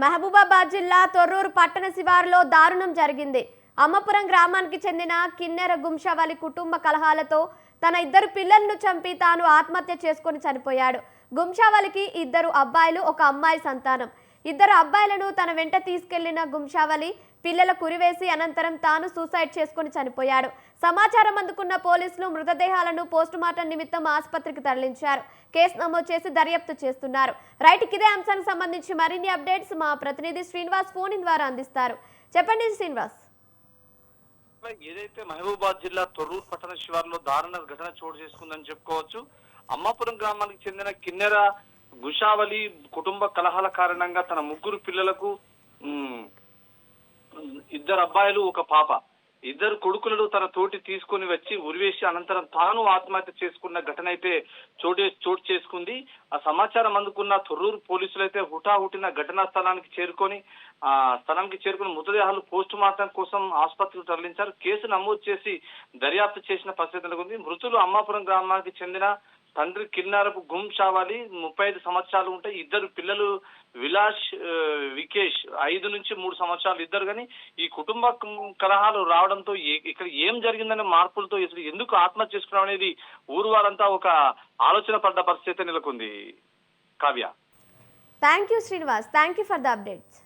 మహబూబాబాద్ జిల్లా తొర్రూరు పట్టణ శివారులో దారుణం జరిగింది. అమ్మపురం గ్రామానికి చెందిన కిన్నెర గుంషావలి కుటుంబ కలహాలతో తన ఇద్దరు పిల్లలను చంపి తాను ఆత్మహత్య చేసుకొని చనిపోయాడు. గుంషావలికి ఇద్దరు అబ్బాయిలు, ఒక అమ్మాయి సంతానం. ఇద్దరు అబ్బాయిలను తన వెంట తీసుకెళ్లిన గుంషావలి పిల్లల కురివేసి అనంతరం తాను సూసైడ్ చేసుకుని చనిపోయాడు. సమాచారం అందుకున్న పోలీసులు మృతదేహాలను పోస్టుమార్టం నిమిత్తం ఆసుపత్రికి తరలించారు. కేసు నమోదు చేసి దర్యాప్తు చేస్తున్నారు. రైట్, ఇదే అంశానికి సంబంధించి మరిన్ని అప్డేట్స్ మా ప్రతినిధి శ్రీనివాస్ ఫోన్ ద్వారా అందిస్తారు. చెప్పండి శ్రీనివాస్. ఏదైతే మహబూబాద్ జిల్లా తొర్రూరు పట్టణ శివారులో దారుణ ఘటన చోటు చేసుకుందని చెప్పుకోవచ్చు. అమ్మాపురం గ్రామానికి చెందిన కిన్నెర గుషావలి కుటుంబ కలహాల కారణంగా తన ముగ్గురు పిల్లలకు ఇద్దరు అబ్బాయిలు, ఒక పాప, ఇద్దరు కొడుకులను తన తోటి తీసుకొని వచ్చి ఉరివేసి అనంతరం తాను ఆత్మహత్య చేసుకున్న ఘటన అయితే చోటు చేసుకుంది. ఆ సమాచారం అందుకున్న తొర్రూరు పోలీసులు అయితే హుటాహుటిన ఘటనా స్థలానికి చేరుకొని మృతదేహాలు పోస్ట్ మార్టం కోసం ఆసుపత్రికి తరలించారు. కేసు నమోదు చేసి దర్యాప్తు చేసిన పరిస్థితి నెలకొంది. మృతులు అమ్మాపురం గ్రామానికి చెందిన తండ్రి కిన్నారపు గుంషావలి, 35 సంవత్సరాలు ఉంటాయి. ఇద్దరు పిల్లలు విలాష్, వికేష్ 5 నుంచి 3 సంవత్సరాలు ఇద్దరు. కానీ ఈ కుటుంబ కలహాలు రావడంతో ఇక్కడ ఏం జరిగిందనే మార్పులతో అసలు ఎందుకు ఆత్మహత్య చేసుకున్నాం అనేది ఊరు వారంతా ఒక ఆలోచన పడ్డ పరిస్థితి నెలకొంది. Kavya, thank you Srinivas, thank you for the updates.